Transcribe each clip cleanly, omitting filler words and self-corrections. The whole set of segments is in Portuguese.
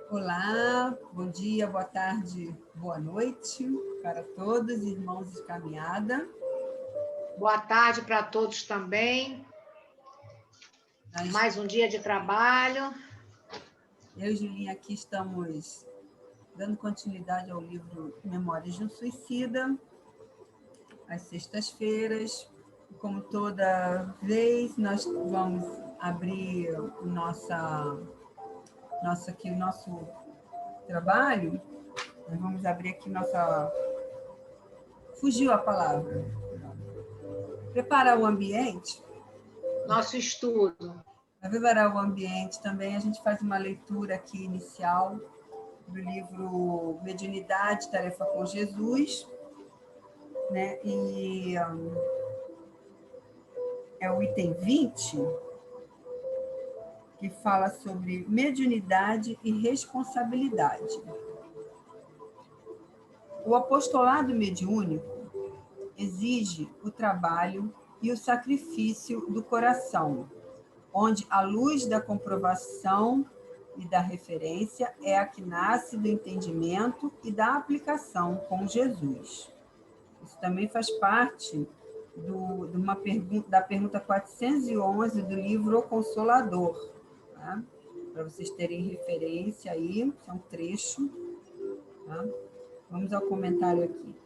Olá, bom dia, boa tarde, boa noite para todos, irmãos de caminhada. Boa tarde para todos também. Nós, Mais um dia de trabalho. eu e Julinha aqui estamos dando continuidade ao livro Memórias de um Suicida, às sextas-feiras. Como toda vez, nós vamos abrir o nosso trabalho. Nós vamos abrir aqui nossa... Fugiu a palavra. Preparar o ambiente. Nosso estudo. Para preparar o ambiente também, a gente faz uma leitura aqui inicial do livro Mediunidade, Tarefa com Jesus, né? E é o item 20, que fala sobre mediunidade e responsabilidade. O apostolado mediúnico exige o trabalho e o sacrifício do coração, onde a luz da comprovação e da referência é a que nasce do entendimento e da aplicação com Jesus. Isso também faz parte da pergunta 411 do livro O Consolador. Tá? Para vocês terem referência aí, é um trecho. Tá? Vamos ao comentário aqui.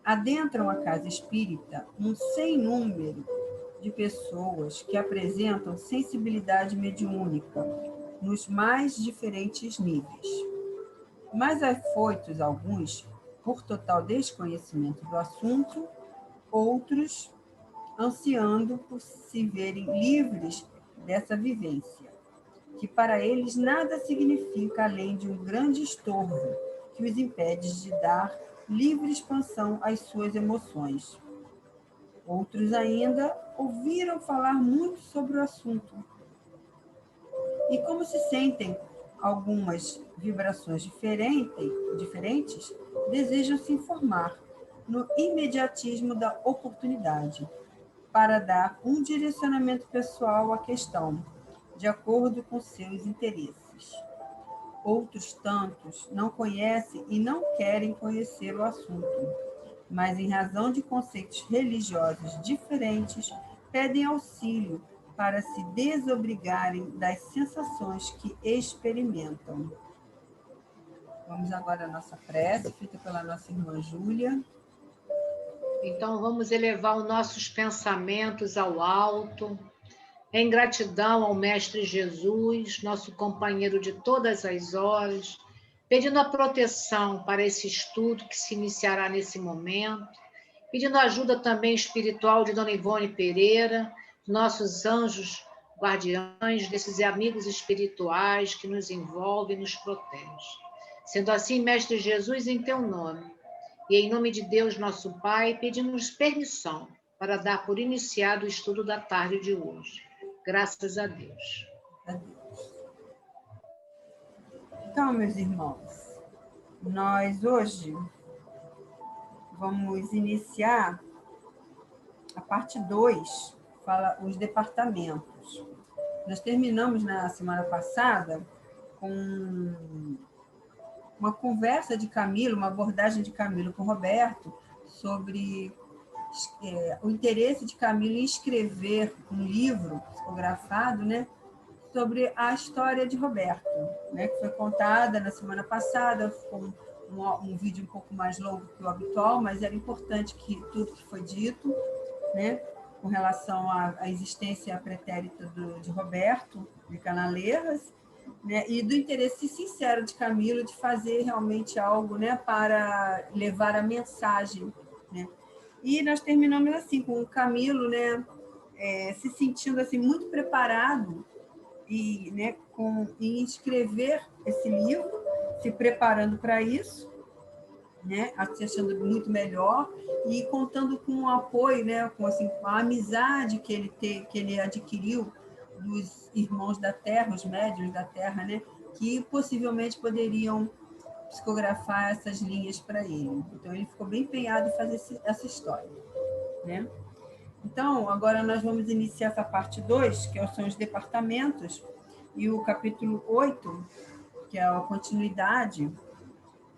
Adentram a casa espírita um sem número de pessoas que apresentam sensibilidade mediúnica nos mais diferentes níveis. Mas afoitos alguns por total desconhecimento do assunto, outros ansiando por se verem livres dessa vivência, que para eles nada significa além de um grande estorvo que os impede de dar livre expansão às suas emoções. Outros ainda ouviram falar muito sobre o assunto. E como se sentem algumas vibrações diferentes, desejam se informar no imediatismo da oportunidade, para dar um direcionamento pessoal à questão, de acordo com seus interesses. Outros tantos não conhecem e não querem conhecer o assunto, mas em razão de conceitos religiosos diferentes, pedem auxílio para se desobrigarem das sensações que experimentam. Vamos agora à nossa prece, feita pela nossa irmã Júlia. Então, vamos elevar os nossos pensamentos ao alto, em gratidão ao Mestre Jesus, nosso companheiro de todas as horas, pedindo a proteção para esse estudo que se iniciará nesse momento, pedindo ajuda também espiritual de Dona Ivone Pereira, nossos anjos guardiães, desses amigos espirituais que nos envolvem e nos protegem. Sendo assim, Mestre Jesus, em teu nome, e em nome de Deus, nosso Pai, pedimos permissão para dar por iniciado o estudo da tarde de hoje. Graças a Deus. Então, meus irmãos, nós hoje vamos iniciar a parte 2, fala os departamentos. Nós terminamos na semana passada com uma conversa de Camilo, uma abordagem de Camilo com o Roberto sobre o interesse de Camilo em escrever um livro psicografado, né, sobre a história de Roberto, né, que foi contada na semana passada, com um vídeo um pouco mais longo que o habitual, mas era importante que tudo que foi dito, né, com relação à existência pretérita de Roberto de Canaleiras, né, e do interesse sincero de Camilo de fazer realmente algo, né, para levar a mensagem, né. E nós terminamos assim com o Camilo, né, se sentindo assim muito preparado e, né, em escrever esse livro, se preparando para isso, né, se achando muito melhor e contando com o apoio, né, com assim, a amizade que ele adquiriu dos irmãos da Terra, os médiuns da Terra, né, que possivelmente poderiam psicografar essas linhas para ele. Então, ele ficou bem empenhado em fazer essa história, né? Então, agora nós vamos iniciar essa parte 2, que são os departamentos, e o capítulo 8 que é a continuidade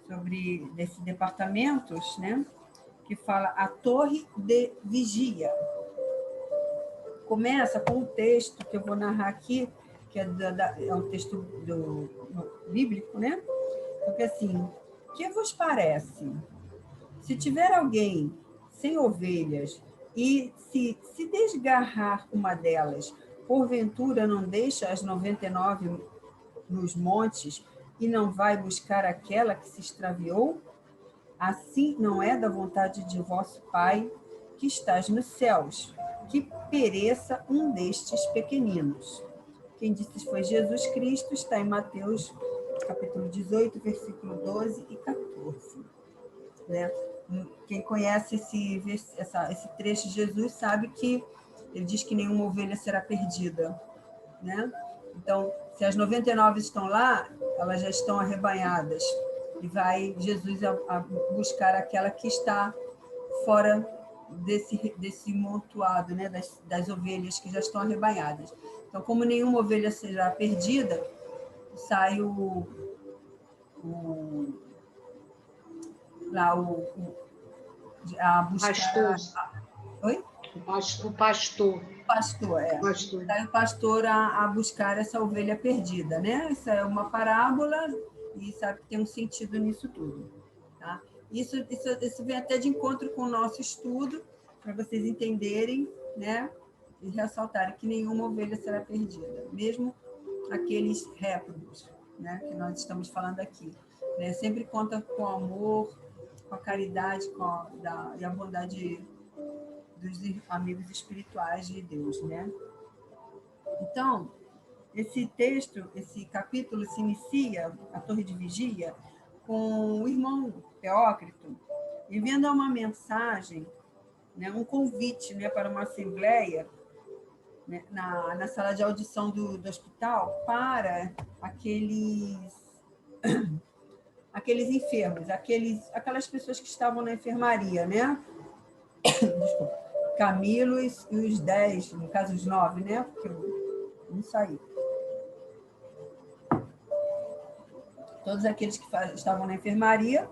sobre desses departamentos, né? Que fala a torre de vigia. Começa com um texto que eu vou narrar aqui, que é um texto bíblico, né? Porque assim, que vos parece? Se tiver alguém sem ovelhas e se desgarrar uma delas, porventura não deixa as 99 nos montes e não vai buscar aquela que se extraviou? Assim não é da vontade de vosso Pai que estás nos céus, que pereça um destes pequeninos. Quem disse isso foi Jesus Cristo, está em Mateus, capítulo 18, versículo 12 e 14. Né? Quem conhece esse trecho de Jesus sabe que ele diz que nenhuma ovelha será perdida. Né? Então, se as 99 estão lá, elas já estão arrebanhadas. E vai Jesus a buscar aquela que está fora desse montoado, né? das ovelhas que já estão arrebanhadas. Então, como nenhuma ovelha será perdida, sai a buscar... Oi? O pastor. Pastor, é. Sai o pastor a buscar essa ovelha perdida, né? Isso é uma parábola e sabe que tem um sentido nisso tudo. Tá? Isso vem até de encontro com o nosso estudo, para vocês entenderem, né? E ressaltarem que nenhuma ovelha será perdida, mesmo aqueles réprobos, né? Que nós estamos falando aqui. Né? Sempre conta com amor, com a caridade e a bondade dos amigos espirituais de Deus, né? Então, esse texto, esse capítulo se inicia, a Torre de Vigia, com o irmão Teócrito enviando uma mensagem, né, um convite, né, para uma assembleia, né, na sala de audição do hospital para aqueles enfermos, aquelas pessoas que estavam na enfermaria, né? Desculpa. Camilo e os 10, no caso os 9, né? Porque eu não saí. Todos aqueles que estavam na enfermaria,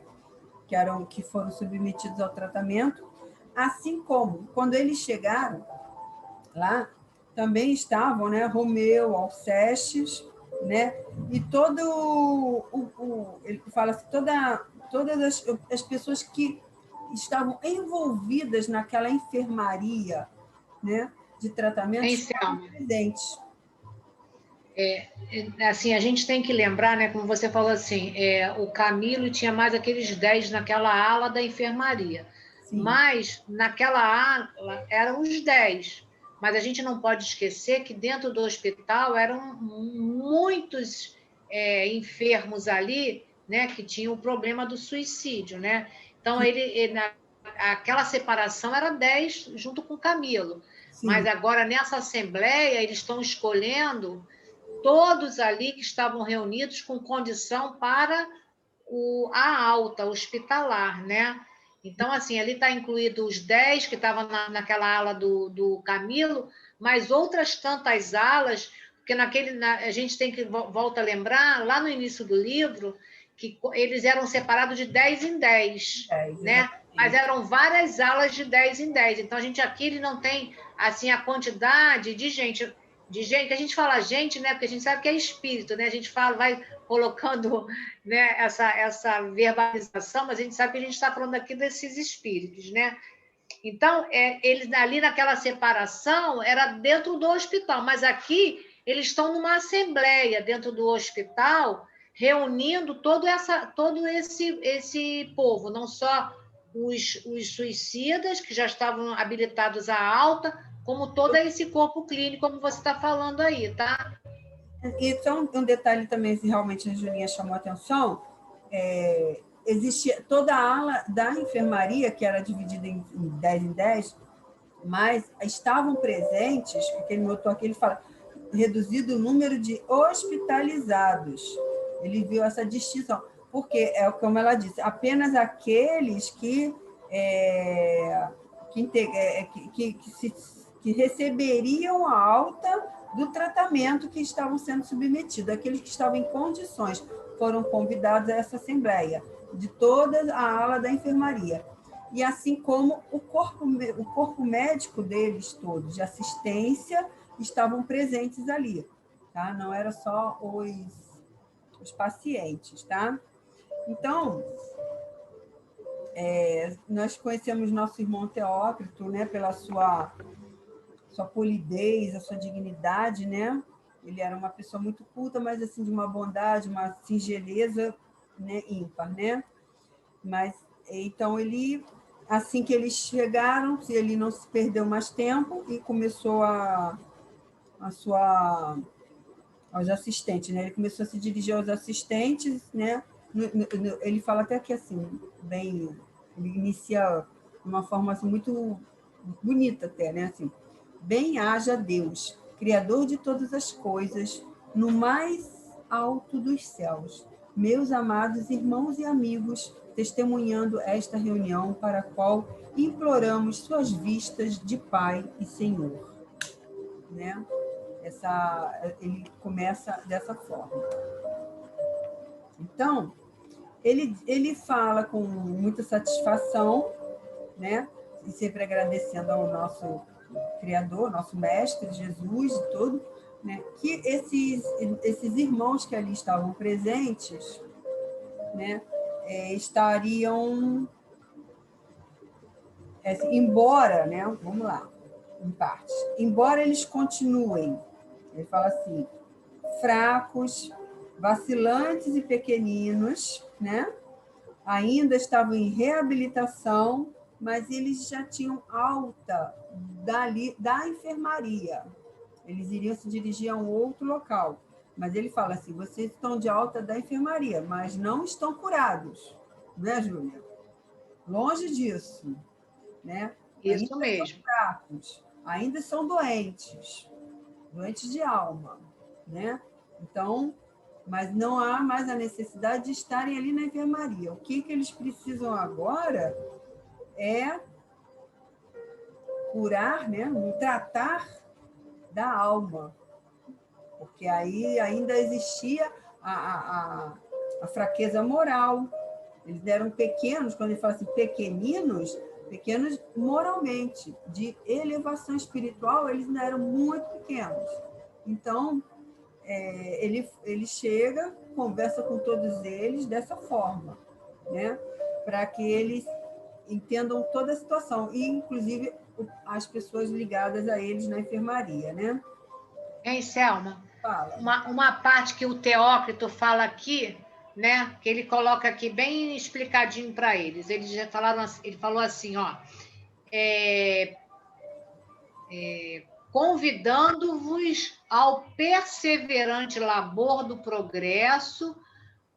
que foram submetidos ao tratamento, assim como, quando eles chegaram lá, também estavam, né, Romeu, Alcestes, né, e ele fala assim, todas as pessoas que estavam envolvidas naquela enfermaria, né, de tratamento, estavam presentes. Assim, a gente tem que lembrar, né, como você falou assim, o Camilo tinha mais aqueles 10 naquela ala da enfermaria. Sim. Mas naquela ala eram os 10. Mas a gente não pode esquecer que dentro do hospital eram muitos enfermos ali, né, que tinham o problema do suicídio, né? Então, aquela separação era 10 junto com o Camilo. Sim. Mas agora, nessa assembleia, eles estão escolhendo todos ali que estavam reunidos com condição para a alta hospitalar, né? Então, assim, ali está incluído os 10 que estavam naquela ala do Camilo, mas outras tantas alas, porque a gente tem que, volta a lembrar, lá no início do livro, que eles eram separados de 10 em 10, né? Mas eram várias alas de 10 em 10. Então, a gente aqui ele não tem, assim, a quantidade de gente, que a gente fala gente, né? Porque a gente sabe que é espírito, né? A gente vai colocando, né, essa verbalização, mas a gente sabe que a gente está falando aqui desses espíritos, né? Então, eles ali naquela separação era dentro do hospital, mas aqui eles estão numa assembleia dentro do hospital, reunindo todo esse povo, não só os suicidas que já estavam habilitados à alta, como todo esse corpo clínico, como você está falando aí, tá? E só um detalhe também, se realmente a Julinha chamou a atenção, existia toda a ala da enfermaria, que era dividida em 10, mas estavam presentes, porque ele notou aqui, ele fala, reduzido o número de hospitalizados. Ele viu essa distinção, porque, como ela disse, apenas aqueles que receberiam a alta do tratamento que estavam sendo submetidos, aqueles que estavam em condições. foram convidados a essa assembleia, de toda a ala da enfermaria. E assim como o corpo médico deles todos, de assistência, estavam presentes ali, tá? Não era só os pacientes, tá? Então, nós conhecemos nosso irmão Teócrito, né, pela sua polidez, a sua dignidade, né? Ele era uma pessoa muito culta, mas assim de uma bondade, uma singeleza, né, ímpar, né? Mas então ele, assim que eles chegaram, ele não se perdeu mais tempo e começou aos assistentes, né? Ele começou a se dirigir aos assistentes, né? Ele fala até que assim, bem, ele inicia de uma forma assim, muito bonita até, né? Assim, bem haja Deus, Criador de todas as coisas, no mais alto dos céus, meus amados irmãos e amigos, testemunhando esta reunião para a qual imploramos suas vistas de Pai e Senhor, né? Ele começa dessa forma. Então, ele fala com muita satisfação, né? E sempre agradecendo ao nosso Criador, nosso Mestre, Jesus e tudo, né? Que esses irmãos que ali estavam presentes, né? Estariam, embora, né? Vamos lá, em parte. Embora eles continuem, ele fala assim, fracos, vacilantes e pequeninos, né? Ainda estavam em reabilitação, mas eles já tinham alta da enfermaria. Eles iriam se dirigir a um outro local. Mas ele fala assim, vocês estão de alta da enfermaria, mas não estão curados. Não é, Júlia? Longe disso. Né? Isso Ainda mesmo. são fracos, ainda são doentes de alma. Né? Então, mas não há mais a necessidade de estarem ali na enfermaria. O que eles precisam agora é curar, né? Tratar da alma, porque aí ainda existia a fraqueza moral. Eles eram pequenos, quando ele fala assim, pequeninos moralmente, de elevação espiritual, eles ainda eram muito pequenos. Então, ele chega, conversa com todos eles dessa forma, né? Para que eles entendam toda a situação, e inclusive as pessoas ligadas a eles na enfermaria, né? Hein, Selma? Fala. Uma parte que o Teócrito fala aqui, né? Que ele coloca aqui bem explicadinho para eles. Eles já falaram, ele falou assim, ó, convidando-vos ao perseverante labor do progresso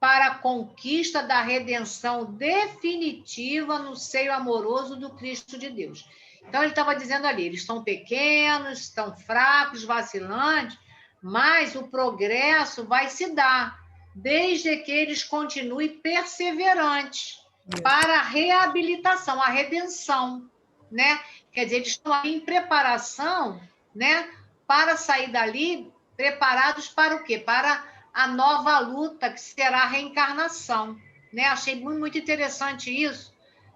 para a conquista da redenção definitiva no seio amoroso do Cristo de Deus. Então, ele estava dizendo ali, eles estão pequenos, estão fracos, vacilantes, mas o progresso vai se dar, desde que eles continuem perseverantes para a reabilitação, a redenção, né? Quer dizer, eles estão aí em preparação, né? Para sair dali preparados para o quê? Para a nova luta, que será a reencarnação, né? Achei muito, muito interessante isso,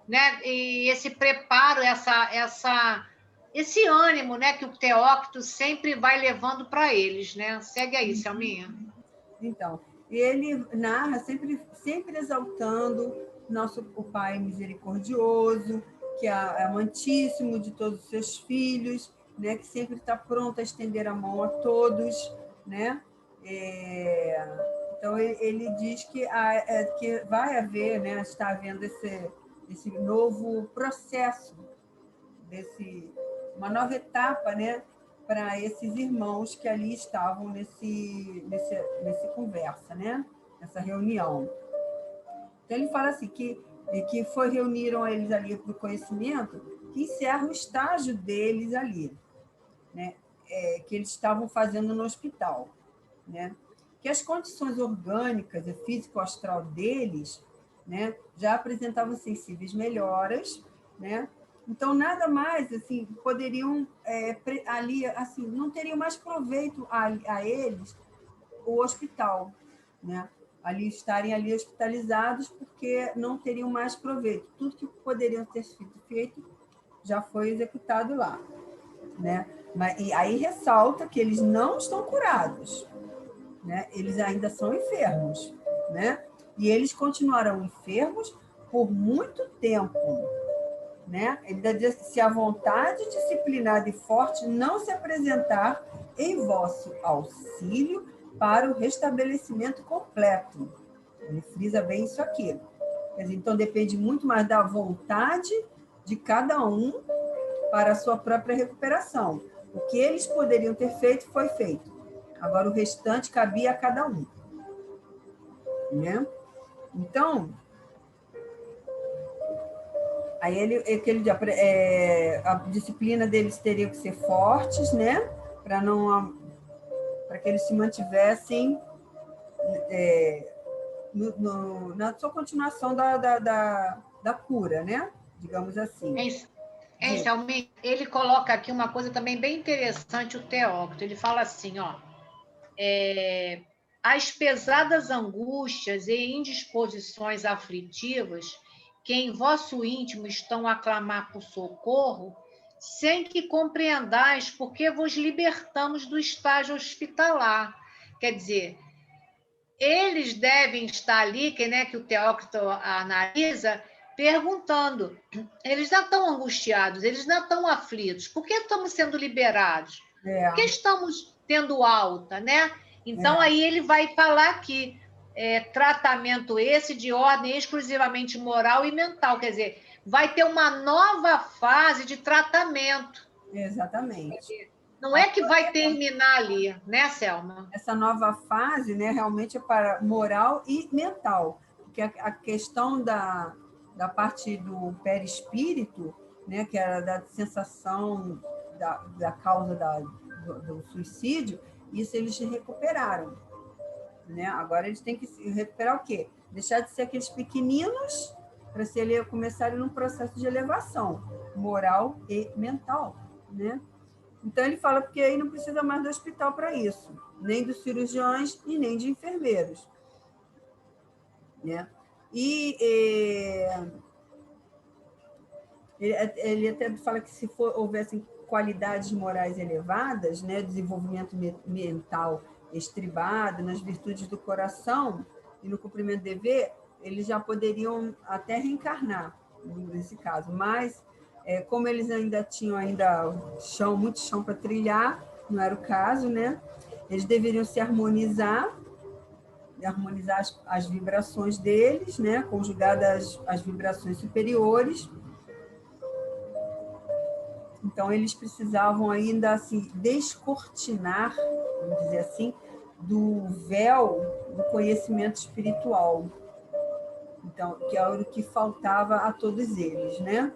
né? E esse preparo, esse ânimo, né, que o Teócrito sempre vai levando para eles, né? Segue aí, Selminha. Então, ele narra sempre exaltando o Pai misericordioso, que é amantíssimo de todos os seus filhos, né, que sempre está pronto a estender a mão a todos, né? Então, ele diz que vai haver, né, está havendo esse novo processo, uma nova etapa, né, para esses irmãos que ali estavam nessa conversa, né, nessa reunião. Então, ele fala assim, que reuniram eles ali para o conhecimento, que encerra o estágio deles ali, né, que eles estavam fazendo no hospital, né? Que as condições orgânicas e físico-astral deles, né, já apresentavam sensíveis melhoras, né? Então, nada mais, assim, poderiam ali, assim, não teriam mais proveito a eles o hospital, né? ali estarem ali hospitalizados, porque não teriam mais proveito. Tudo que poderiam ter sido feito já foi executado lá, né? E aí ressalta que eles não estão curados, né? Eles ainda são enfermos, né? E eles continuarão enfermos por muito tempo, né? Ele diz: se a vontade disciplinada e forte não se apresentar em vosso auxílio para o restabelecimento completo. Ele frisa bem isso aqui. Quer dizer, então depende muito mais da vontade de cada um para a sua própria recuperação. O que eles poderiam ter feito foi feito. Agora o restante cabia a cada um, né? Então, aí a disciplina deles teria que ser fortes, né? Para que eles se mantivessem na sua continuação da cura, né? Digamos assim. Selmi, ele coloca aqui uma coisa também bem interessante, o Teócrito. Ele fala assim, ó, as pesadas angústias e indisposições aflitivas que em vosso íntimo estão a clamar por socorro, sem que compreendais porque vos libertamos do estágio hospitalar. Quer dizer, eles devem estar ali, que o Teócrito analisa, perguntando, eles não estão angustiados, eles não estão aflitos, por que estamos sendo liberados? Por que estamos tendo alta, né? Então, aí ele vai falar aqui, tratamento esse de ordem exclusivamente moral e mental, quer dizer, vai ter uma nova fase de tratamento. Exatamente. Não é que vai terminar ali, né, Selma? Essa nova fase, né, realmente é para moral e mental, porque a questão da parte do perispírito, né, que era da sensação da causa do suicídio, isso eles recuperaram, né? Agora eles têm que recuperar o quê? Deixar de ser aqueles pequeninos para se começarem num processo de elevação moral e mental, né? Então ele fala porque aí não precisa mais do hospital para isso, nem dos cirurgiões e nem de enfermeiros, né? E ele até fala que se houvessem qualidades morais elevadas, né, desenvolvimento mental estribado nas virtudes do coração e no cumprimento do dever, eles já poderiam até reencarnar nesse caso, mas como eles ainda tinham muito chão para trilhar, não era o caso, né? Eles deveriam se harmonizar as vibrações deles, né? Conjugadas às vibrações superiores. Então, eles precisavam ainda assim, descortinar, vamos dizer assim, do véu do conhecimento espiritual. Então, que era o que faltava a todos eles, né?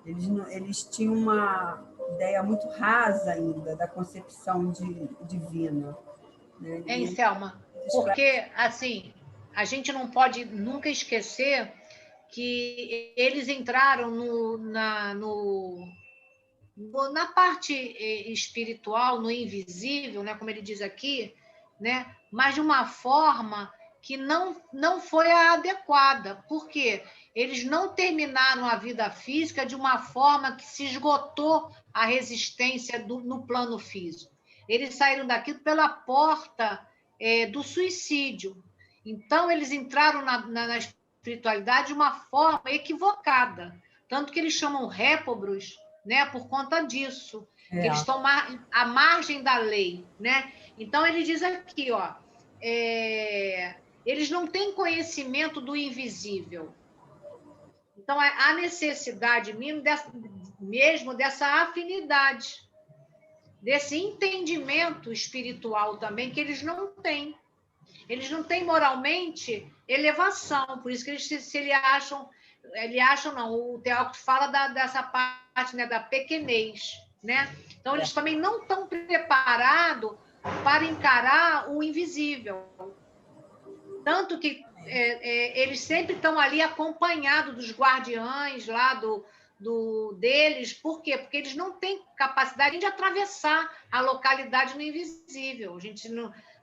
Eles tinham uma ideia muito rasa ainda da concepção divina. Né? Hein, Selma? Porque, assim, a gente não pode nunca esquecer que eles entraram na parte espiritual, no invisível, né, como ele diz aqui, né, mas de uma forma que não foi a adequada. Por quê? Eles não terminaram a vida física de uma forma que se esgotou a resistência no plano físico. Eles saíram daqui pela porta do suicídio. Então, eles entraram na espiritualidade de uma forma equivocada. Tanto que eles chamam réprobos, né, por conta disso, que eles estão à margem da lei, né? Então ele diz aqui, ó, eles não têm conhecimento do invisível. Então há necessidade mesmo dessa afinidade, desse entendimento espiritual também que eles não têm. Eles não têm moralmente elevação, por isso que eles se acham não, o Teócrito fala dessa parte, né, da pequenez, né? Então eles também não estão preparados para encarar o invisível, tanto que eles sempre estão ali acompanhados dos guardiães lá deles. Por quê? Porque eles não têm capacidade de atravessar a localidade no invisível. A gente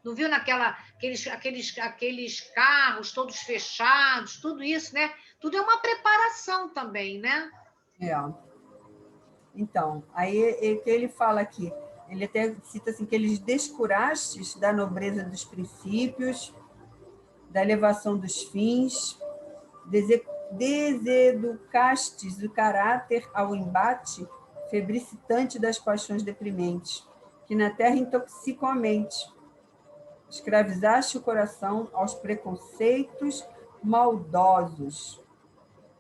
Não viu aqueles carros todos fechados, tudo isso, né? Tudo é uma preparação também, né? É. Então, aí é que ele fala aqui, ele até cita assim, que eles descurastes da nobreza dos princípios, da elevação dos fins, deseducastes o caráter ao embate febricitante das paixões deprimentes, que na terra intoxicam a mente. Escravizaste o coração aos preconceitos maldosos.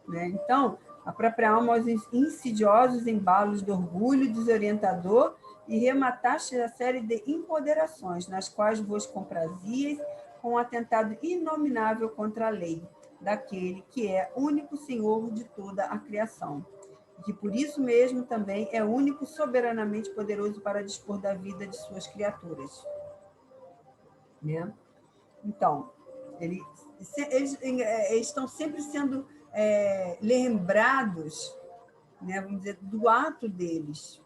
Né? Então, a própria alma aos insidiosos embalos do orgulho desorientador e remataste a série de empoderações, nas quais vos comprazieis com um atentado inominável contra a lei, daquele que é único Senhor de toda a criação, e que por isso mesmo também é único soberanamente poderoso para dispor da vida de suas criaturas. Né? Então, eles estão sempre sendo lembrados, né, vamos dizer, do ato deles,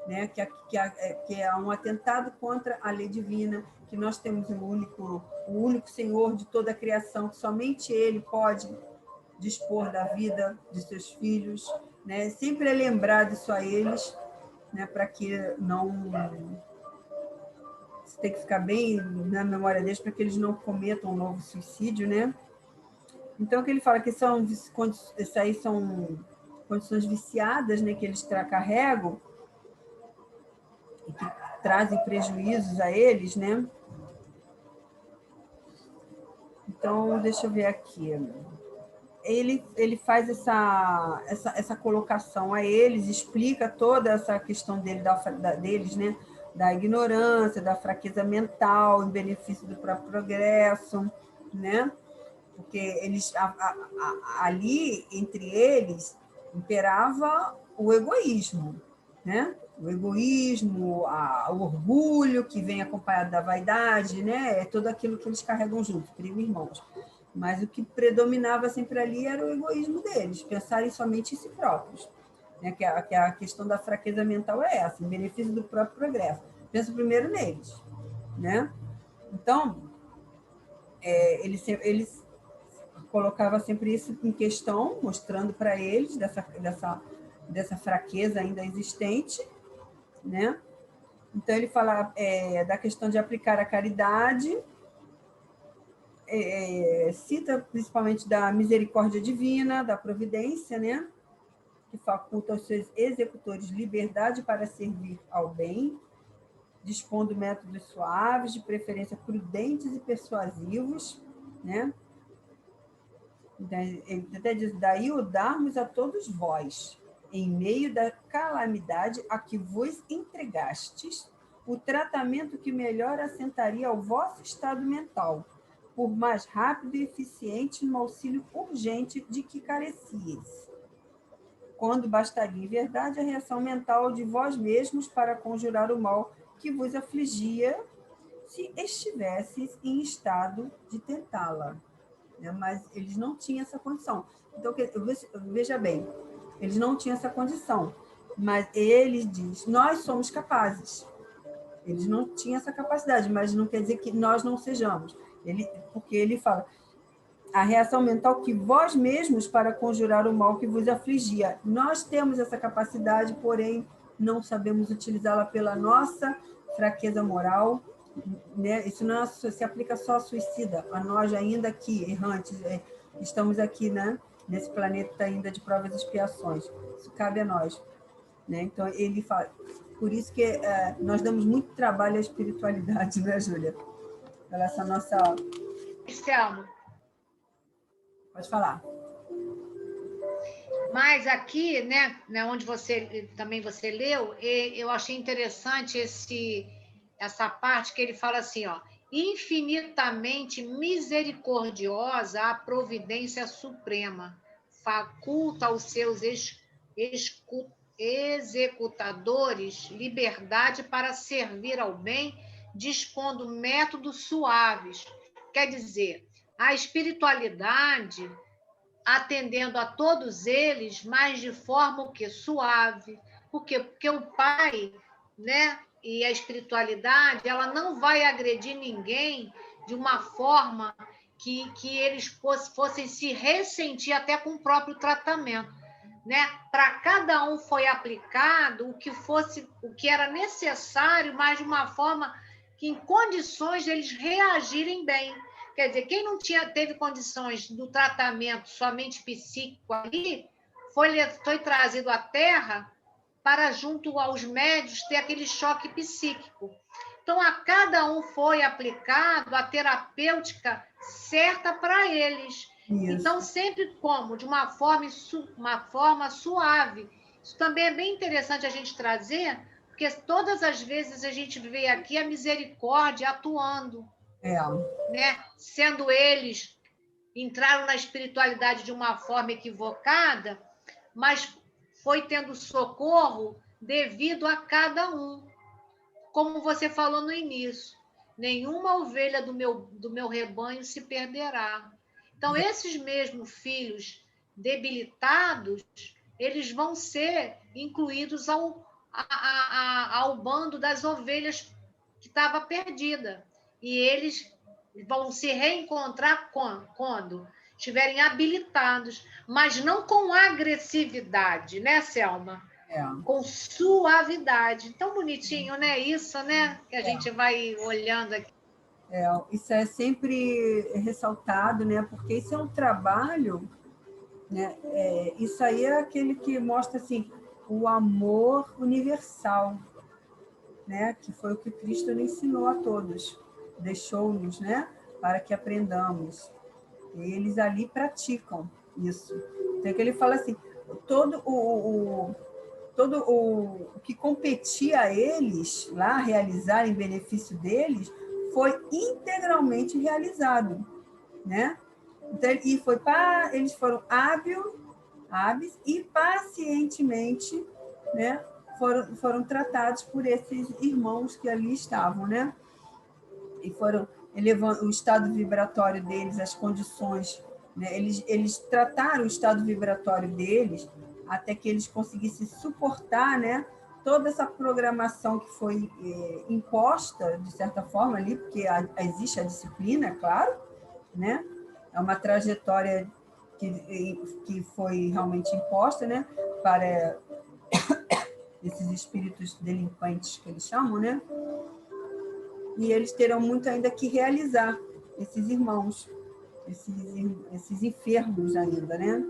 né, que é um atentado contra a lei divina, que nós temos o único Senhor de toda a criação, que somente Ele pode dispor da vida de seus filhos, né? Sempre é lembrado isso a eles, né, para que não... Você tem que ficar bem na memória deles para que eles não cometam um novo suicídio, né? Então, o que ele fala que isso aí são condições viciadas, né, que eles carregam e que trazem prejuízos a eles, né? Então, deixa eu ver aqui. Ele faz essa colocação a eles, explica toda essa questão deles, né? Da ignorância, da fraqueza mental, em benefício do próprio progresso, né? Porque eles ali, entre eles, imperava o egoísmo, né? O egoísmo, o orgulho que vem acompanhado da vaidade, né? É tudo aquilo que eles carregam junto, primo e irmãos. Mas o que predominava sempre ali era o egoísmo deles, pensarem somente em si próprios. Né? Que a questão da fraqueza mental é essa, em benefício do próprio progresso. Pensa primeiro neles. Né? Então, eles colocava sempre isso em questão, mostrando para eles dessa fraqueza ainda existente, né? Então, ele fala da questão de aplicar a caridade, cita principalmente da misericórdia divina, da providência, né? Que faculta aos seus executores liberdade para servir ao bem, dispondo métodos suaves, de preferência prudentes e persuasivos, né? Até diz, daí o darmos a todos vós, em meio da calamidade a que vos entregastes, o tratamento que melhor assentaria ao vosso estado mental, por mais rápido e eficiente no auxílio urgente de que carecieis. Quando bastaria, em verdade, a reação mental de vós mesmos para conjurar o mal que vos afligia, se estivesseis em estado de tentá-la. Mas eles não tinham essa condição. Então, veja bem, eles não tinham essa condição, mas ele diz, nós somos capazes. Eles não tinham essa capacidade, mas não quer dizer que nós não sejamos. Porque ele fala, a reação mental que vós mesmos para conjurar o mal que vos afligia. Nós temos essa capacidade, porém, não sabemos utilizá-la pela nossa fraqueza moral, né? Isso não se aplica só a suicida, a nós ainda aqui, errantes, estamos aqui, né? Nesse planeta ainda de provas e expiações. Isso cabe a nós. Né? Então, ele fala... Por isso que nós damos muito trabalho à espiritualidade, né, Júlia? Pela essa nossa... Cristiano. Pode falar. Mas aqui, né, onde também você leu, eu achei interessante essa parte que ele fala assim, ó, infinitamente misericordiosa a providência suprema, faculta aos seus executadores liberdade para servir ao bem, dispondo métodos suaves. Quer dizer, a espiritualidade atendendo a todos eles, mas de forma o quê? Suave. Por quê? Porque o Pai, né, e a espiritualidade, ela não vai agredir ninguém de uma forma que eles fossem se ressentir até com o próprio tratamento, né? Para cada um foi aplicado o que era necessário, mas de uma forma que em condições de eles reagirem bem. Quer dizer, quem não teve condições do tratamento somente psíquico ali, foi trazido à Terra para, junto aos médios, ter aquele choque psíquico. Então, a cada um foi aplicado a terapêutica certa para eles. Isso. Então, sempre como? De uma forma suave. Isso também é bem interessante a gente trazer, porque todas as vezes a gente vê aqui a misericórdia atuando. Né? Sendo eles, entraram na espiritualidade de uma forma equivocada, mas foi tendo socorro devido a cada um. Como você falou no início, nenhuma ovelha do meu rebanho se perderá. Então, esses mesmos filhos debilitados, eles vão ser incluídos ao bando das ovelhas que estava perdida. E eles vão se reencontrar quando estiverem habilitados, mas não com agressividade, né, Selma? Com suavidade. Tão bonitinho, né? Isso, né? Que a gente vai olhando aqui. Isso é sempre ressaltado, né? Porque isso é um trabalho, né? Isso aí é aquele que mostra assim, o amor universal, né? Que foi o que Cristo nos ensinou a todos, deixou-nos, né? Para que aprendamos. E eles ali praticam isso. Então, que ele fala assim, todo o que competia a eles lá realizar em benefício deles foi integralmente realizado, né? Então, eles foram hábeis e pacientemente, né, foram tratados por esses irmãos que ali estavam, né? E foram elevando o estado vibratório deles, as condições, né? Eles trataram o estado vibratório deles até que eles conseguissem suportar, né, toda essa programação que foi imposta, de certa forma, ali, porque existe a disciplina, é claro, né? É uma trajetória que foi realmente imposta, né, para esses espíritos delinquentes que eles chamam, né? E eles terão muito ainda que realizar, esses irmãos, esses enfermos ainda, né?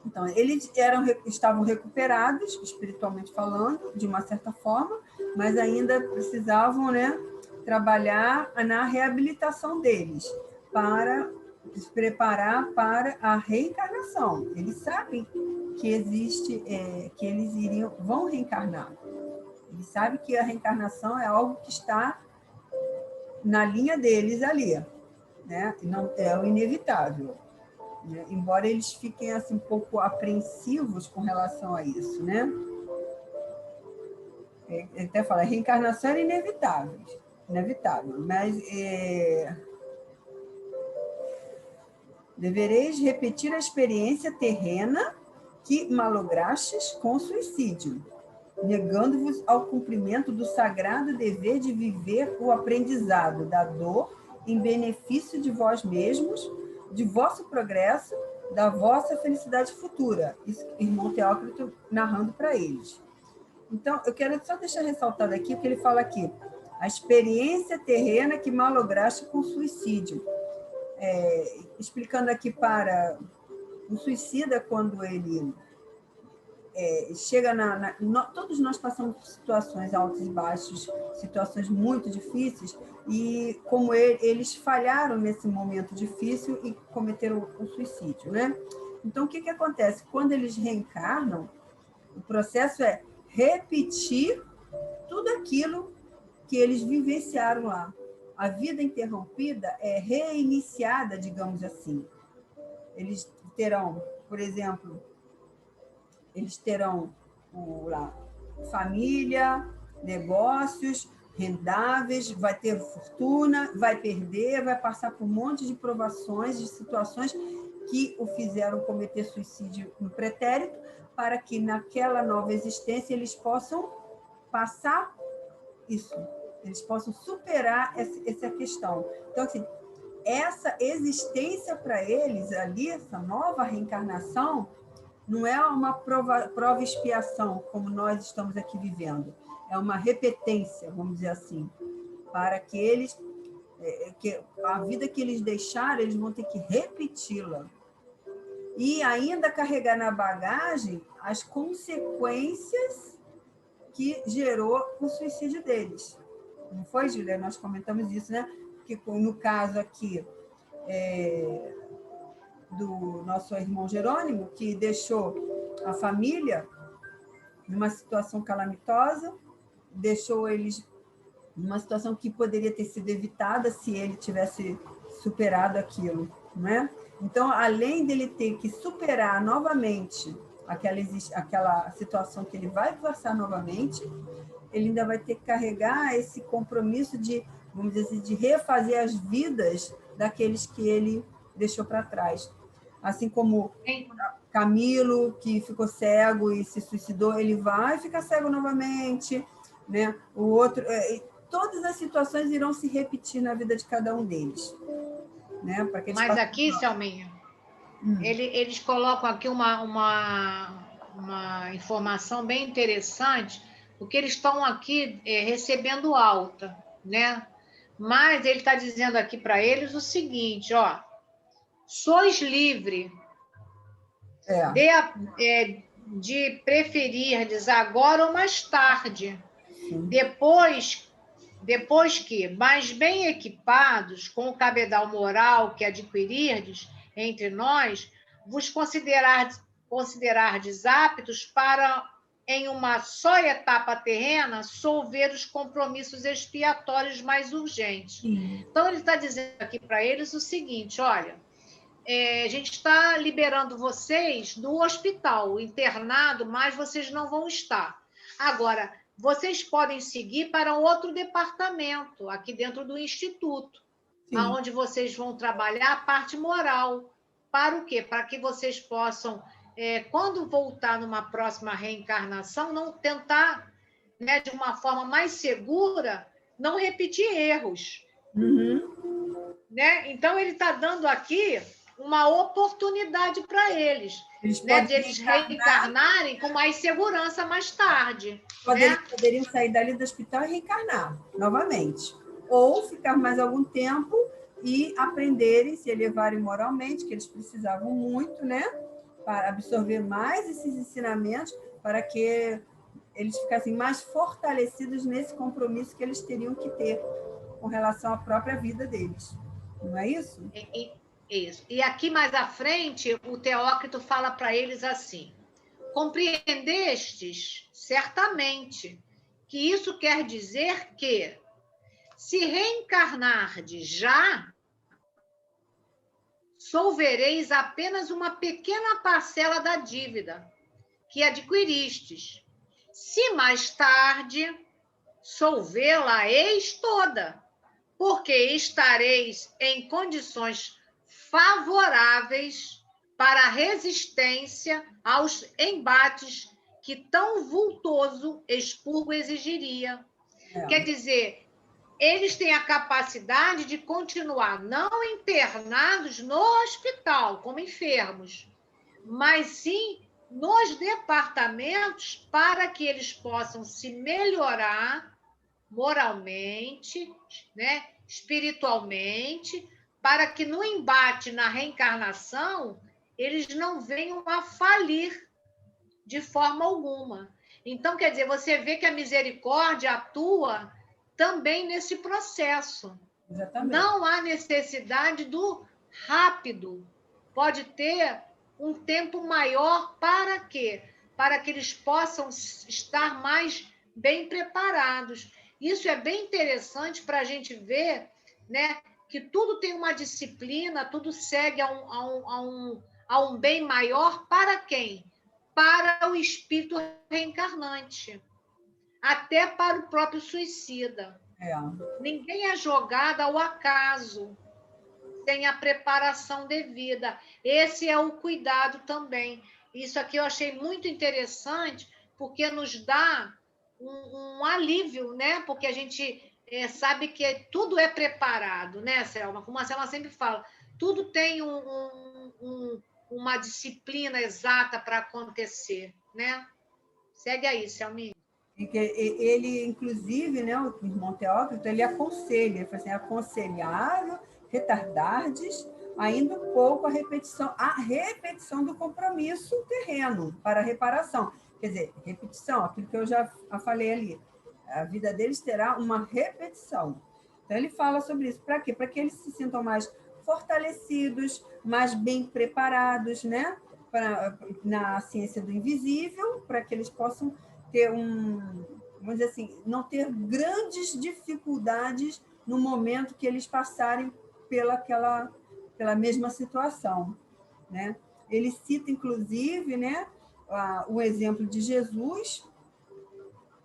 Então, eles estavam recuperados, espiritualmente falando, de uma certa forma, mas ainda precisavam, né, trabalhar na reabilitação deles, para se preparar para a reencarnação. Eles sabem que existe, que eles vão reencarnar. Eles sabem que a reencarnação é algo que está na linha deles ali, né? Não é o inevitável. Né? Embora eles fiquem assim, um pouco apreensivos com relação a isso, né? Ele até fala, a reencarnação era inevitável, mas devereis repetir a experiência terrena que malograstes com suicídio, negando-vos ao cumprimento do sagrado dever de viver o aprendizado da dor em benefício de vós mesmos, de vosso progresso, da vossa felicidade futura. Isso, irmão Teócrito narrando para eles. Então, eu quero só deixar ressaltado aqui, porque ele fala aqui, a experiência terrena que malograste com suicídio. Explicando aqui para o suicida, quando ele chega todos nós passamos por situações altos e baixos, situações muito difíceis, e como eles falharam nesse momento difícil e cometeram o suicídio, né? Então, o que acontece? Quando eles reencarnam, o processo é repetir tudo aquilo que eles vivenciaram lá. A vida interrompida é reiniciada, digamos assim. Eles terão, por exemplo, família, negócios rendáveis, vai ter fortuna, vai perder, vai passar por um monte de provações, de situações que o fizeram cometer suicídio no pretérito, para que naquela nova existência eles possam passar isso, eles possam superar essa questão. Então, assim, essa existência para eles ali, essa nova reencarnação, não é uma prova expiação, como nós estamos aqui vivendo. É uma repetência, vamos dizer assim, para que eles, que a vida que eles deixaram, eles vão ter que repeti-la. E ainda carregar na bagagem as consequências que gerou o suicídio deles. Não foi, Julia? Nós comentamos isso, né? Que no caso aqui do nosso irmão Jerônimo, que deixou a família numa situação calamitosa, deixou eles numa situação que poderia ter sido evitada se ele tivesse superado aquilo, não é? Então, além dele ter que superar novamente aquela situação que ele vai passar novamente, ele ainda vai ter que carregar esse compromisso de, vamos dizer assim, de refazer as vidas daqueles que ele deixou para trás. Assim como Camilo, que ficou cego e se suicidou, ele vai ficar cego novamente, né? O outro, todas as situações irão se repetir na vida de cada um deles, né? Para que eles Mas aqui, Selminha, eles colocam aqui uma informação bem interessante, porque eles estão aqui recebendo alta, né? Mas ele está dizendo aqui para eles o seguinte, ó, sois livre de preferirdes agora ou mais tarde, depois que, mais bem equipados com o cabedal moral que adquirirdes entre nós, vos considerardes aptos para, em uma só etapa terrena, solver os compromissos expiatórios mais urgentes. Então, ele está dizendo aqui para eles o seguinte, olha, a gente está liberando vocês do hospital, internado, mas vocês não vão estar. Agora, vocês podem seguir para outro departamento, aqui dentro do Instituto, onde vocês vão trabalhar a parte moral. Para o quê? Para que vocês possam, quando voltar numa próxima reencarnação, não tentar, né, de uma forma mais segura, não repetir erros. Né? Então, ele está dando aqui uma oportunidade para eles, né, de eles reencarnarem com mais segurança mais tarde. Poderiam sair dali do hospital e reencarnar novamente. Ou ficar mais algum tempo e aprenderem, se elevarem moralmente, que eles precisavam muito, né, para absorver mais esses ensinamentos, para que eles ficassem mais fortalecidos nesse compromisso que eles teriam que ter com relação à própria vida deles. Não é isso? Isso. E aqui mais à frente, o Teócrito fala para eles assim: compreendestes certamente que isso quer dizer que, se reencarnardes já, solvereis apenas uma pequena parcela da dívida que adquiristes. Se mais tarde, solvê-la-eis toda, porque estareis em condições favoráveis para a resistência aos embates que tão vultoso expurgo exigiria. Quer dizer, eles têm a capacidade de continuar não internados no hospital, como enfermos, mas sim nos departamentos para que eles possam se melhorar moralmente, né, espiritualmente, para que no embate na reencarnação eles não venham a falir de forma alguma. Então, quer dizer, você vê que a misericórdia atua também nesse processo. Exatamente. Não há necessidade do rápido. Pode ter um tempo maior para quê? Para que eles possam estar mais bem preparados. Isso é bem interessante para a gente ver, né, que tudo tem uma disciplina, tudo segue a um bem maior para quem? Para o espírito reencarnante. Até para o próprio suicida. Ninguém é jogado ao acaso, sem a preparação devida. Esse é o cuidado também. Isso aqui eu achei muito interessante, porque nos dá um alívio, né? Porque a gente sabe que tudo é preparado, né, Selma? Como a Selma sempre fala, tudo tem uma disciplina exata para acontecer, né? Segue aí, Selminha. Ele, inclusive, né, o irmão Teócrito, ele aconselha, ele fala assim, aconselhável retardardes ainda um pouco a repetição do compromisso terreno para a reparação. Quer dizer, repetição, aquilo que eu já falei ali. A vida deles terá uma repetição. Então, ele fala sobre isso. Para quê? Para que eles se sintam mais fortalecidos, mais bem preparados, né? Na ciência do invisível, para que eles possam ter vamos dizer assim, não ter grandes dificuldades no momento que eles passarem pela mesma situação, né? Ele cita, inclusive, né, o exemplo de Jesus,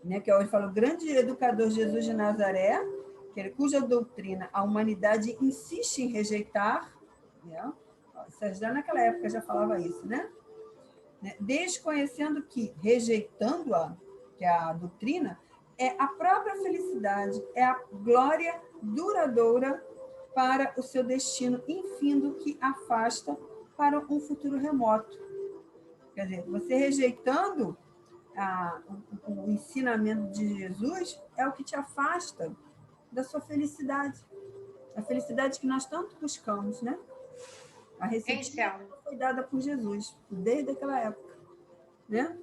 né, que é onde fala o grande educador Jesus de Nazaré, cuja doutrina a humanidade insiste em rejeitar, né? Já naquela época já falava isso, né? Desconhecendo que, rejeitando-a, que é a doutrina, é a própria felicidade, é a glória duradoura para o seu destino infindo que afasta para um futuro remoto. Quer dizer, você rejeitando o ensinamento de Jesus é o que te afasta da sua felicidade. A felicidade que nós tanto buscamos, né? A receitinha foi dada por Jesus, desde aquela época, né?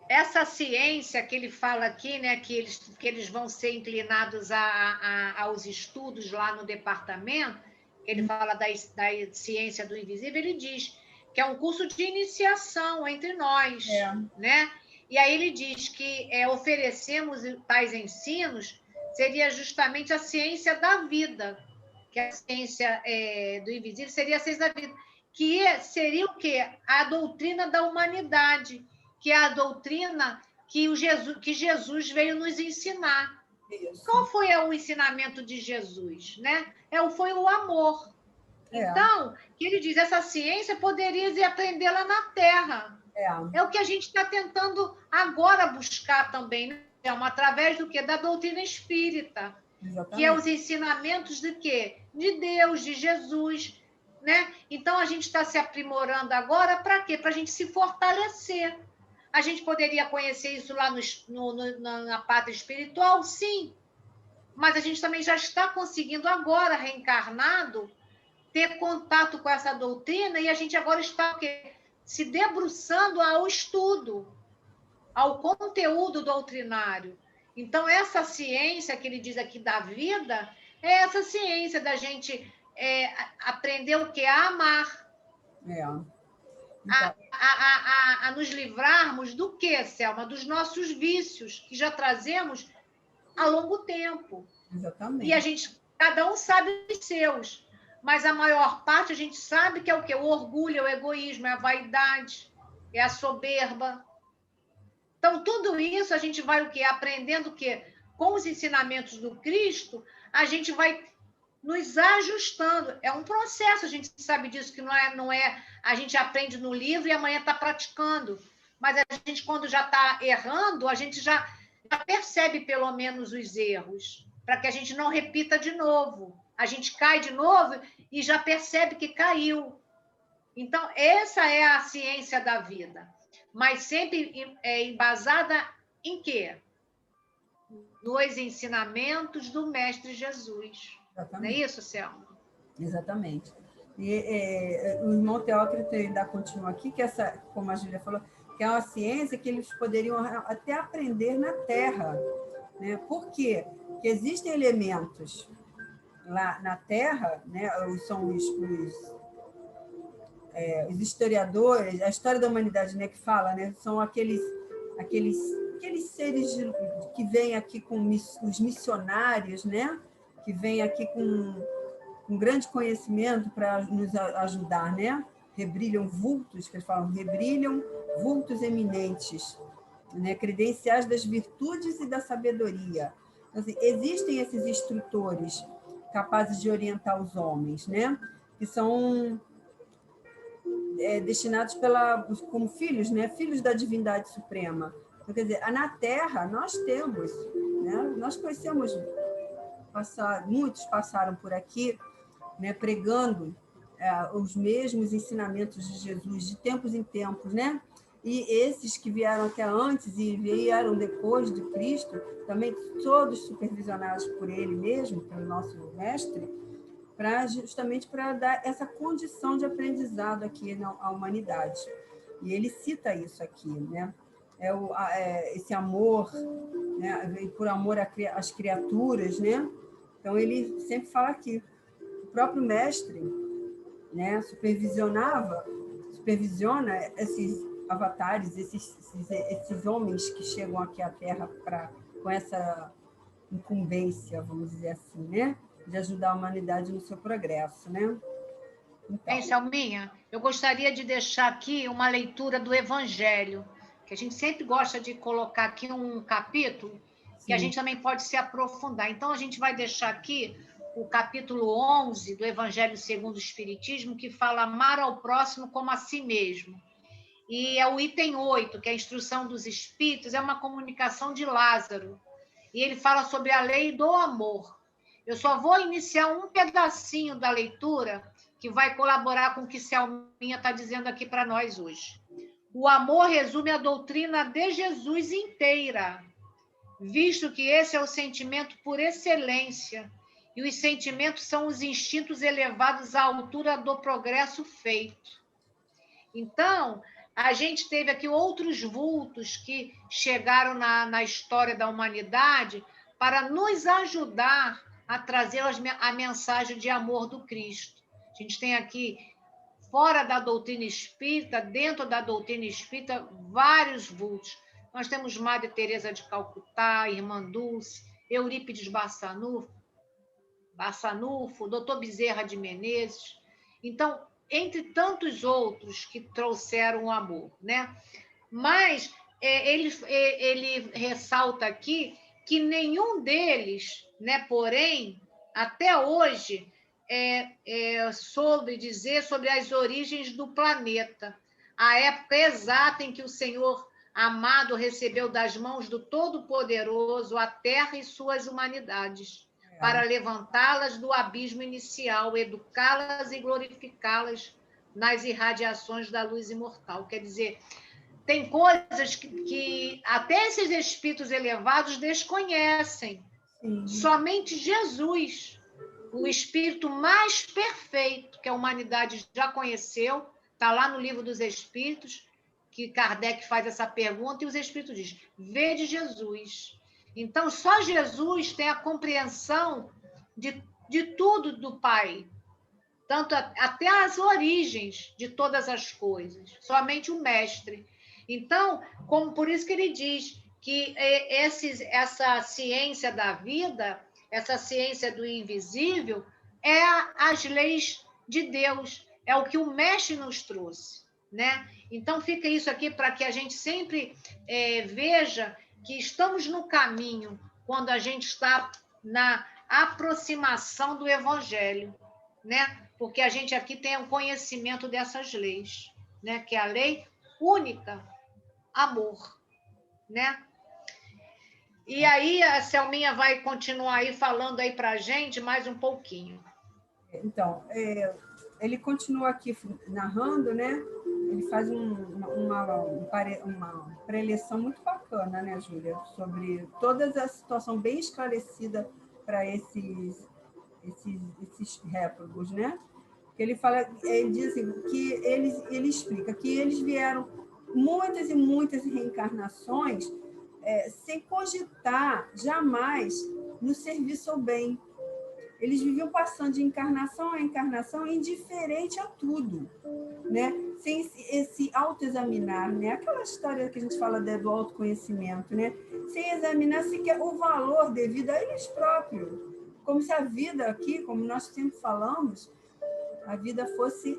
Essa ciência que ele fala aqui, né, que eles vão ser inclinados aos estudos lá no departamento, que ele fala da ciência do invisível, ele diz que é um curso de iniciação entre nós, né? E aí ele diz que oferecemos tais ensinos, seria justamente a ciência da vida, que a ciência do invisível seria a ciência da vida, que seria o quê? A doutrina da humanidade, que é a doutrina que Jesus veio nos ensinar. Isso. Qual foi o ensinamento de Jesus? Né? Foi o amor. Então, que ele diz, essa ciência poderia aprendê-la na Terra. É o que a gente está tentando agora buscar também, né? Através do quê? Da doutrina espírita. Exatamente. Que é os ensinamentos de quê? De Deus, de Jesus. Né? Então, a gente está se aprimorando agora para quê? Para a gente se fortalecer. A gente poderia conhecer isso lá na pátria espiritual? Sim. Mas a gente também já está conseguindo agora, reencarnado, ter contato com essa doutrina e a gente agora está o quê? Se debruçando ao estudo, ao conteúdo doutrinário. Então, essa ciência que ele diz aqui da vida é essa ciência da gente aprender o que? A amar. Então... A nos livrarmos do quê, Selma? Dos nossos vícios, que já trazemos há longo tempo. Exatamente. E a gente, cada um sabe os seus, mas a maior parte a gente sabe que é o quê? O orgulho, é o egoísmo, é a vaidade, é a soberba. Então, tudo isso a gente vai o quê? Aprendendo o quê? Com os ensinamentos do Cristo, a gente vai nos ajustando. É um processo, a gente sabe disso, que não é a gente aprende no livro e amanhã está praticando. Mas a gente, quando já está errando, a gente já percebe pelo menos os erros, para que a gente não repita de novo. A gente cai de novo e já percebe que caiu. Então, essa é a ciência da vida. Mas sempre embasada em quê? Nos ensinamentos do Mestre Jesus. Exatamente. Não é isso, Selma? Exatamente. E o irmão Teócrito ainda continua aqui, que essa, como a Júlia falou, que é uma ciência que eles poderiam até aprender na Terra. Né? Por quê? Porque existem elementos lá na Terra, né? São os historiadores, a história da humanidade, né, que fala, né? São aqueles seres que vêm aqui com os missionários, né? Que vêm aqui com grande conhecimento para nos ajudar, né? Rebrilham vultos, que eles falam, rebrilham vultos eminentes, né? Credenciais das virtudes e da sabedoria. Então, assim, existem esses instrutores capazes de orientar os homens, né? Que são destinados como filhos, né? Filhos da divindade suprema, Então, quer dizer, na Terra nós temos, né? Nós conhecemos, muitos passaram por aqui, né, pregando os mesmos ensinamentos de Jesus, de tempos em tempos, né? E esses que vieram até antes e vieram depois de Cristo, também todos supervisionados por ele mesmo, pelo nosso mestre, justamente para dar essa condição de aprendizado aqui à humanidade. E ele cita isso aqui, né? Esse amor, né? Por amor às criaturas, né? Então ele sempre fala aqui, o próprio mestre, né, supervisiona esses avatares, esses homens que chegam aqui à Terra com essa incumbência, vamos dizer assim, né, de ajudar a humanidade no seu progresso, né? Bem, Selminha, eu gostaria de deixar aqui uma leitura do Evangelho, que a gente sempre gosta de colocar aqui um capítulo que a gente também pode se aprofundar. Então, a gente vai deixar aqui o capítulo 11 do Evangelho segundo o Espiritismo, que fala amar ao próximo como a si mesmo. E é o item 8, que é a instrução dos espíritos, é uma comunicação de Lázaro. E ele fala sobre a lei do amor. Eu só vou iniciar um pedacinho da leitura que vai colaborar com o que Selminha está dizendo aqui para nós hoje. O amor resume a doutrina de Jesus inteira, visto que esse é o sentimento por excelência, e os sentimentos são os instintos elevados à altura do progresso feito. Então, a gente teve aqui outros vultos que chegaram na história da humanidade para nos ajudar a trazer a mensagem de amor do Cristo. A gente tem aqui, fora da doutrina espírita, dentro da doutrina espírita, vários vultos. Nós temos Madre Teresa de Calcutá, Irmã Dulce, Eurípides Bassanufo, Dr. Bezerra de Menezes. Então, entre tantos outros que trouxeram o amor, né? Mas ele ressalta aqui que nenhum deles, né, porém, até hoje, soube dizer sobre as origens do planeta, a época exata em que o Senhor amado recebeu das mãos do Todo-Poderoso a Terra e suas humanidades, para levantá-las do abismo inicial, educá-las e glorificá-las nas irradiações da luz imortal. Quer dizer, tem coisas que até esses espíritos elevados desconhecem. Somente Jesus, o espírito mais perfeito que a humanidade já conheceu, está lá no Livro dos Espíritos, que Kardec faz essa pergunta, e os espíritos dizem, vede Jesus. Então, só Jesus tem a compreensão de tudo do Pai, tanto até as origens de todas as coisas, somente o Mestre. Então, por isso que ele diz que essa ciência da vida, essa ciência do invisível, é as leis de Deus, é o que o Mestre nos trouxe, né? Então, fica isso aqui para que a gente sempre veja que estamos no caminho quando a gente está na aproximação do Evangelho, né? Porque a gente aqui tem um conhecimento dessas leis, né? Que é a lei única, amor, né? E aí a Selminha vai continuar aí falando aí para a gente mais um pouquinho. Então, ele continua aqui narrando, né? Ele faz uma preleção muito bacana, né, Júlia? Sobre toda a situação bem esclarecida para esses réprobos, né? Ele diz assim, que ele explica que eles vieram muitas e muitas reencarnações sem cogitar jamais no serviço ao bem. Eles viviam passando de encarnação a encarnação indiferente a tudo, né? Sem se autoexaminar, né? Aquela história que a gente fala do autoconhecimento, né? Sem examinar sequer o valor devido a eles próprios. Como se a vida aqui, como nós sempre falamos, a vida fosse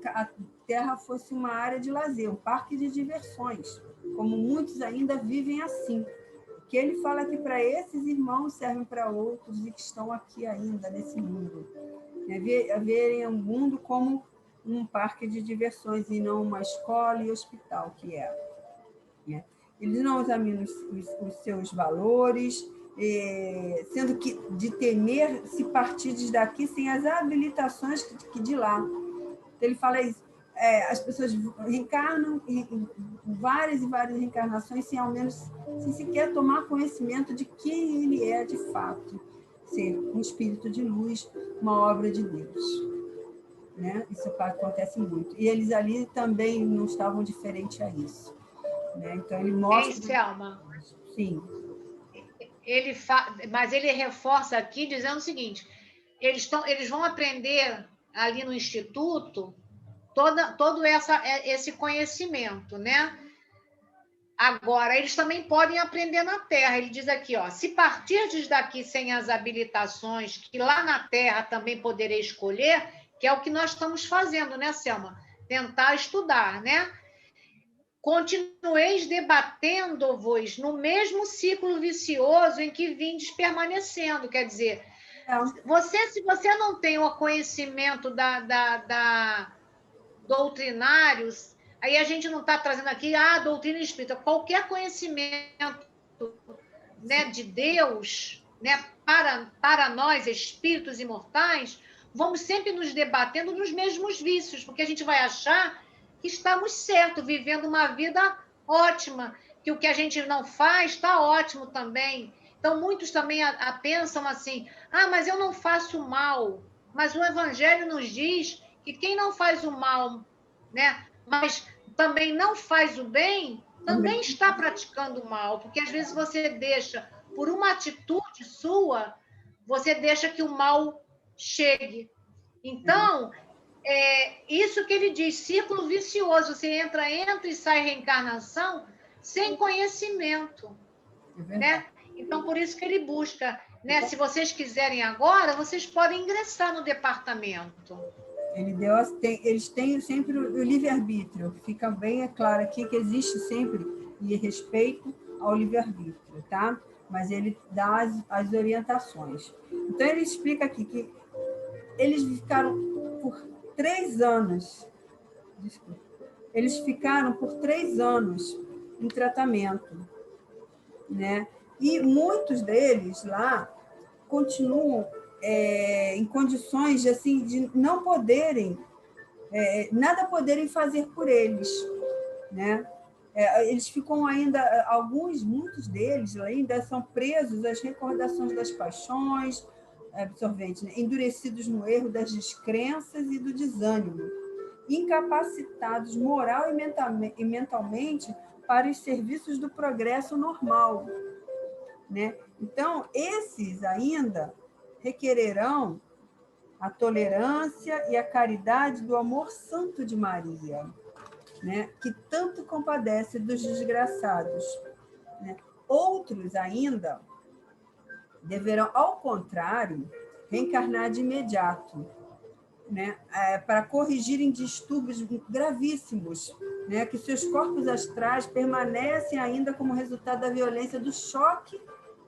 a Terra fosse uma área de lazer, um parque de diversões, como muitos ainda vivem assim. Que ele fala que para esses irmãos servem para outros e que estão aqui ainda nesse mundo. Verem o mundo como um parque de diversões e não uma escola e hospital que é. eles não examinam os seus valores, sendo que de temer se partir daqui sem as habilitações que de lá. Então, ele fala isso, as pessoas reencarnam em várias e várias reencarnações sem ao menos, sem sequer tomar conhecimento de quem ele é de fato, ser um espírito de luz, uma obra de Deus. Né? Isso acontece muito. E eles ali também não estavam diferentes a isso. Né? Então, ele mostra... Selma? Sim. Mas ele reforça aqui dizendo o seguinte, eles vão aprender ali no Instituto todo esse conhecimento, né? Agora, eles também podem aprender na Terra. Ele diz aqui, ó, se partirdes daqui sem as habilitações, que lá na Terra também poderei escolher, que é o que nós estamos fazendo, né, Selma? Tentar estudar, né? Continueis debatendo-vos no mesmo ciclo vicioso em que vindes permanecendo. Quer dizer, se você não tem o conhecimento da doutrinários, aí a gente não está trazendo aqui a doutrina espírita, qualquer conhecimento, né, de Deus, né, para nós, espíritos imortais, vamos sempre nos debatendo nos mesmos vícios, porque a gente vai achar que estamos certos, vivendo uma vida ótima, que o que a gente não faz está ótimo também. Então, muitos também pensam assim, mas eu não faço mal. Mas o Evangelho nos diz que quem não faz o mal, né, mas também não faz o bem, também está praticando o mal, porque às vezes você deixa, por uma atitude sua, você deixa que o mal chegue. Então, isso que ele diz, ciclo vicioso, você entra e sai reencarnação sem conhecimento, né? Então, por isso que ele busca, né? Se vocês quiserem agora, vocês podem ingressar no departamento. Eles têm sempre o livre-arbítrio, fica bem claro aqui que existe sempre respeito ao livre-arbítrio, tá? Mas ele dá as orientações. Então, ele explica aqui que eles ficaram por 3 anos, eles ficaram por 3 anos em tratamento, né? E muitos deles lá continuam em condições assim, de não poderem, nada poderem fazer por eles, né? Eles ficam ainda, muitos deles ainda são presos às recordações das paixões absorventes, né? Endurecidos no erro das descrenças e do desânimo, incapacitados moral e mentalmente para os serviços do progresso normal, né? Então, esses ainda requererão a tolerância e a caridade do amor santo de Maria, né? Que tanto compadece dos desgraçados, né? Outros ainda deverão, ao contrário, reencarnar de imediato, né? Para corrigirem distúrbios gravíssimos, né? Que seus corpos astrais permanecem ainda como resultado da violência do choque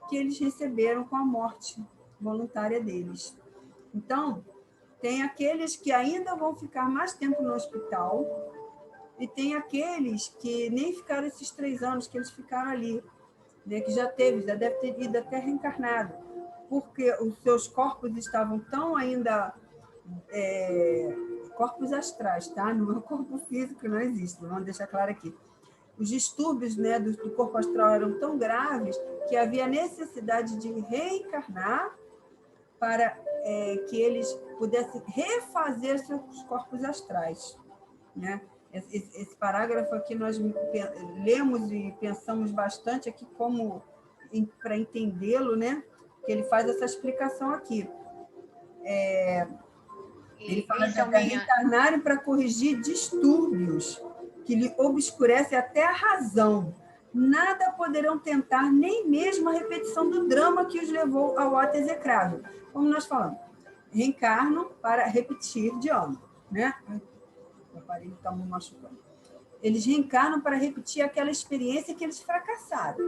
que eles receberam com a morte voluntária deles. Então, tem aqueles que ainda vão ficar mais tempo no hospital e tem aqueles que nem ficaram esses 3 anos que eles ficaram ali, né? Que já deve ter ido até reencarnado, porque os seus corpos estavam tão ainda... corpos astrais, tá? No meu corpo físico não existe, vamos deixar claro aqui. Os distúrbios, né, do corpo astral eram tão graves que havia necessidade de reencarnar para que eles pudessem refazer seus corpos astrais, né? Esse parágrafo aqui nós lemos e pensamos bastante aqui para entendê-lo, né? Que ele faz essa explicação aqui. Ele fala de reencarnarem para corrigir distúrbios que lhe obscurecem até a razão. Nada poderão tentar, nem mesmo a repetição do drama que os levou ao ato execrável. Como nós falamos, reencarnam para repetir de ano, né? O aparelho está me machucando. Eles reencarnam para repetir aquela experiência que eles fracassaram.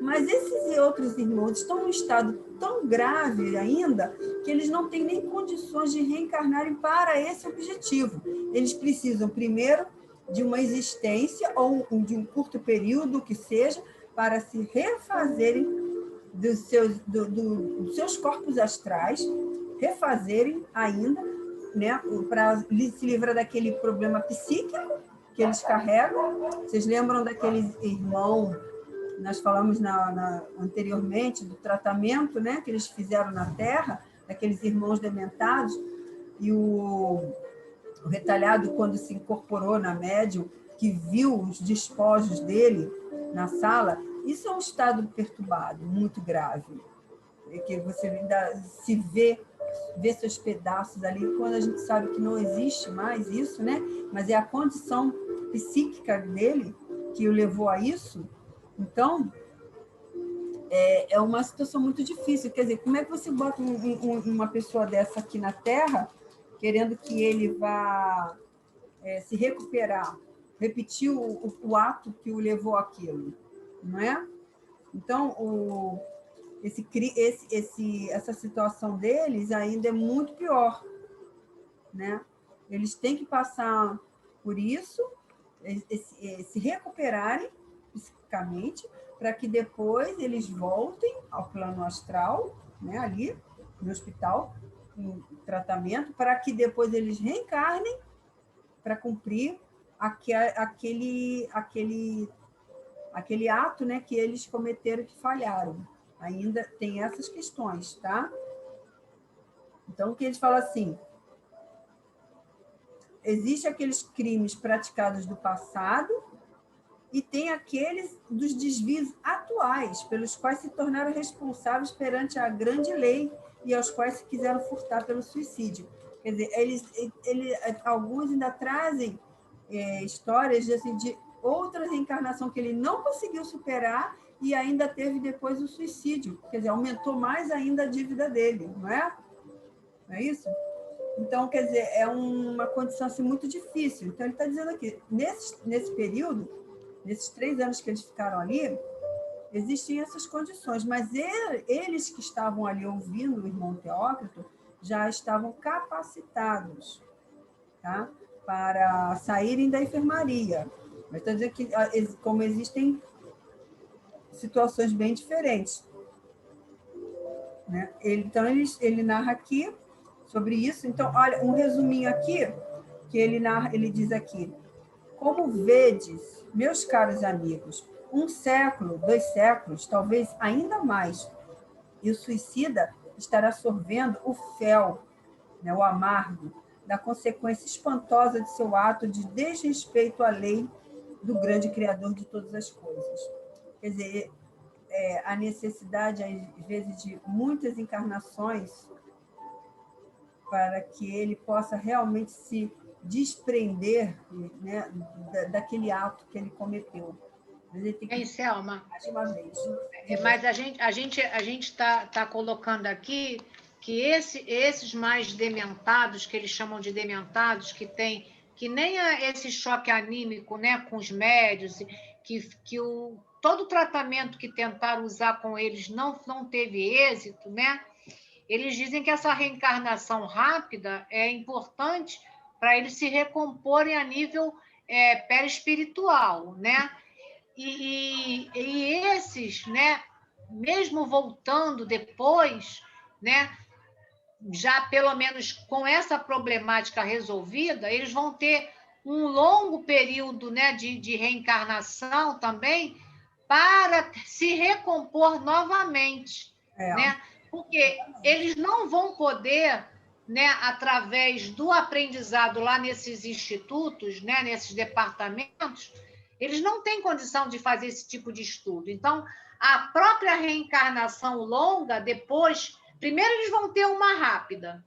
Mas esses outros irmãos estão num estado tão grave ainda que eles não têm nem condições de reencarnarem para esse objetivo. Eles precisam, primeiro, de uma existência ou de um curto período que seja, para se refazerem dos seus corpos astrais, refazerem ainda, né, para se livrar daquele problema psíquico que eles carregam. Vocês lembram daqueles irmãos, nós falamos anteriormente do tratamento, né, que eles fizeram na Terra, daqueles irmãos dementados, e o retalhado, quando se incorporou na médium, que viu os despojos dele na sala, isso é um estado perturbado, muito grave, que você ainda se vê seus pedaços ali, quando a gente sabe que não existe mais isso, né? Mas é a condição psíquica dele que o levou a isso. Então, é uma situação muito difícil. Quer dizer, como é que você bota uma pessoa dessa aqui na Terra, querendo que ele vá se recuperar, repetir o ato que o levou àquilo, não é? Então, essa situação deles ainda é muito pior, né? Eles têm que passar por isso, se recuperarem psiquicamente, para que depois eles voltem ao plano astral, né, ali no hospital, em tratamento, para que depois eles reencarnem para cumprir aquele ato, né, que eles cometeram, que falharam. Ainda tem essas questões, tá? Então, o que eles falam assim, existem aqueles crimes praticados do passado e tem aqueles dos desvios atuais, pelos quais se tornaram responsáveis perante a grande lei e aos quais se quiseram furtar pelo suicídio. Quer dizer, alguns ainda trazem histórias assim, de outra reencarnação que ele não conseguiu superar e ainda teve depois o suicídio. Quer dizer, aumentou mais ainda a dívida dele, não é? Não é isso? Então, quer dizer, é uma condição assim, muito difícil. Então, ele está dizendo aqui, nesse período, nesses 3 anos que eles ficaram ali, existem essas condições, mas eles que estavam ali ouvindo o irmão Teócrito já estavam capacitados, tá? Para saírem da enfermaria. Mas estou dizendo que, como existem situações bem diferentes, né? Então, ele narra aqui sobre isso. Então, olha, um resuminho aqui, que ele diz aqui: como vedes, meus caros amigos, 1 século, 2 séculos, talvez ainda mais, e o suicida estará sorvendo o fel, né, o amargo, da consequência espantosa de seu ato de desrespeito à lei do grande Criador de todas as coisas. Quer dizer, a necessidade, às vezes, de muitas encarnações para que ele possa realmente se desprender, né, daquele ato que ele cometeu. Mas ele tem que... Selma, mais uma vez. Mas a gente está colocando aqui que esses mais dementados, que eles chamam de dementados, que nem esse choque anímico, né, com os médios, todo o tratamento que tentaram usar com eles não teve êxito, né? Eles dizem que essa reencarnação rápida é importante para eles se recomporem a nível perispiritual, né? E esses, né, mesmo voltando depois, né, já pelo menos com essa problemática resolvida, eles vão ter um longo período, né, de reencarnação também para se recompor novamente, né? Porque eles não vão poder, né, através do aprendizado lá nesses institutos, né, nesses departamentos, eles não têm condição de fazer esse tipo de estudo. Então, a própria reencarnação longa, depois, primeiro eles vão ter uma rápida,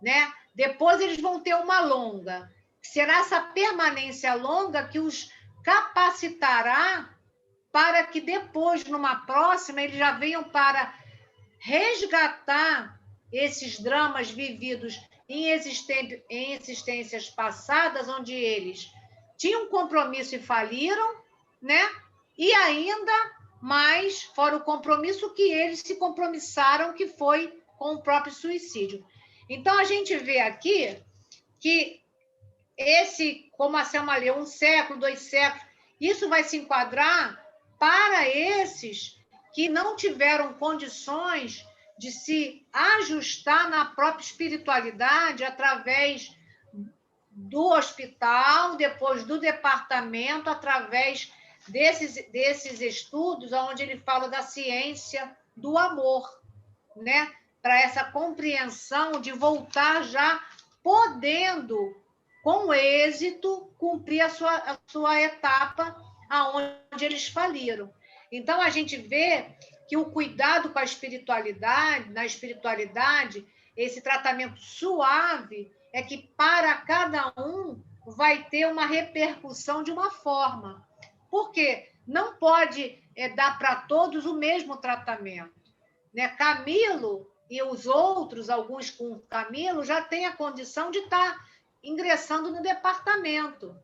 né? Depois eles vão ter uma longa. Será essa permanência longa que os capacitará para que depois, numa próxima, eles já venham para resgatar esses dramas vividos em existências passadas, onde eles tinham compromisso e faliram, né? E ainda mais, fora o compromisso que eles se compromissaram, que foi com o próprio suicídio. Então, a gente vê aqui que como a Selma leu, 1 século, 2 séculos, isso vai se enquadrar para esses que não tiveram condições de se ajustar na própria espiritualidade através do hospital, depois do departamento, através desses estudos, onde ele fala da ciência do amor, né? Para essa compreensão de voltar já podendo, com êxito, cumprir a sua etapa aonde eles faliram. Então, a gente vê que o cuidado com a espiritualidade, na espiritualidade, esse tratamento suave, é que para cada um vai ter uma repercussão de uma forma. Por quê? Não pode dar para todos o mesmo tratamento, né? Camilo e os outros, alguns com Camilo, já têm a condição de estar ingressando no departamento.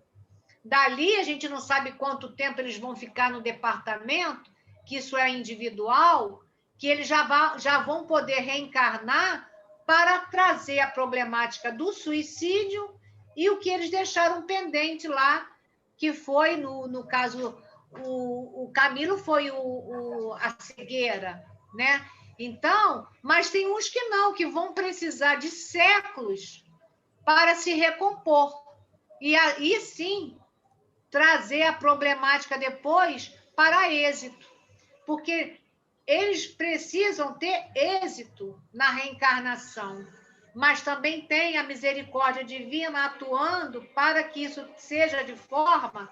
Dali, a gente não sabe quanto tempo eles vão ficar no departamento, que isso é individual, que eles já vão poder reencarnar para trazer a problemática do suicídio e o que eles deixaram pendente lá, que foi, no caso, o Camilo foi a cegueira, né? Então, mas tem uns que não, que vão precisar de séculos para se recompor. E aí sim, trazer a problemática depois para êxito. Porque eles precisam ter êxito na reencarnação, mas também tem a misericórdia divina atuando para que isso seja de forma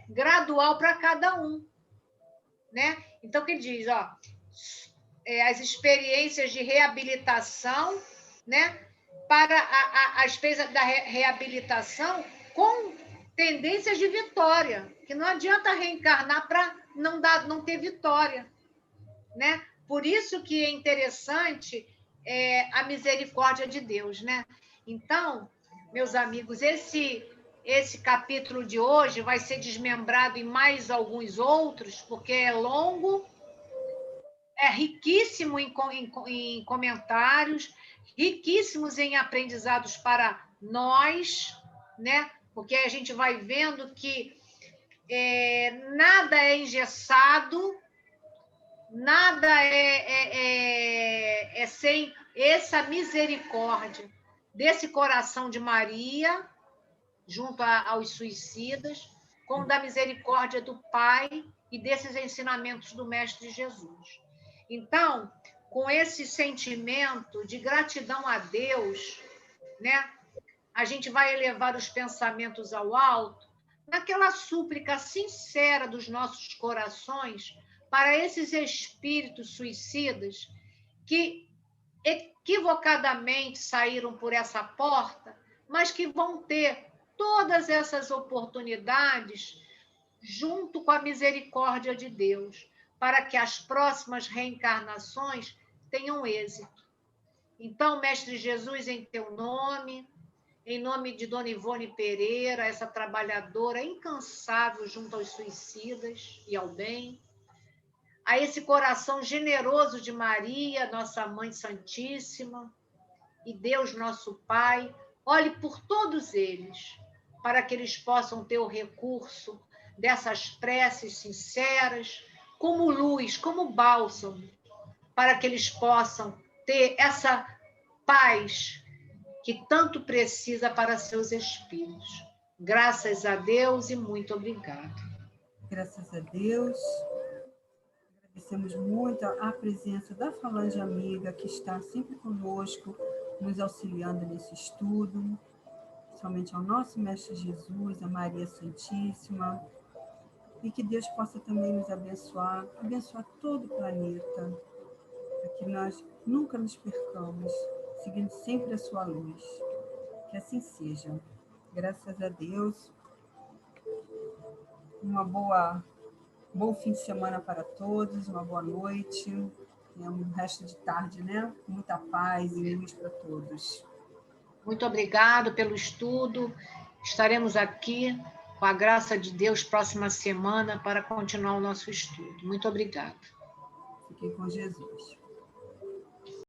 gradual para cada um, né? Então, que diz, ó, as experiências de reabilitação, né? Para a experiência da reabilitação com tendências de vitória, que não adianta reencarnar para não ter vitória, né? Por isso que é interessante a misericórdia de Deus, né? Então, meus amigos, esse capítulo de hoje vai ser desmembrado em mais alguns outros, porque é longo, é riquíssimo em comentários, riquíssimos em aprendizados para nós, né? Porque a gente vai vendo que nada é engessado, nada é sem essa misericórdia desse coração de Maria, junto aos suicidas, como da misericórdia do Pai e desses ensinamentos do Mestre Jesus. Então, com esse sentimento de gratidão a Deus, né, a gente vai elevar os pensamentos ao alto, naquela súplica sincera dos nossos corações para esses espíritos suicidas que equivocadamente saíram por essa porta, mas que vão ter todas essas oportunidades junto com a misericórdia de Deus, para que as próximas reencarnações tenham êxito. Então, Mestre Jesus, em teu nome, em nome de Dona Ivone Pereira, essa trabalhadora incansável junto aos suicidas e ao bem, a esse coração generoso de Maria, nossa Mãe Santíssima, e Deus, nosso Pai, olhe por todos eles, para que eles possam ter o recurso dessas preces sinceras, como luz, como bálsamo, para que eles possam ter essa paz que tanto precisa para seus espíritos. Graças a Deus e muito obrigado. Graças a Deus. Agradecemos muito a presença da Falange Amiga, que está sempre conosco, nos auxiliando nesse estudo, somente ao nosso Mestre Jesus, a Maria Santíssima, e que Deus possa também nos abençoar todo o planeta, para que nós nunca nos percamos, seguindo sempre a sua luz. Que assim seja. Graças a Deus. Bom fim de semana para todos, uma boa noite, um resto de tarde, né? Muita paz e luz para todos. Muito obrigado pelo estudo. Estaremos aqui, com a graça de Deus, próxima semana para continuar o nosso estudo. Muito obrigada. Fiquem com Jesus.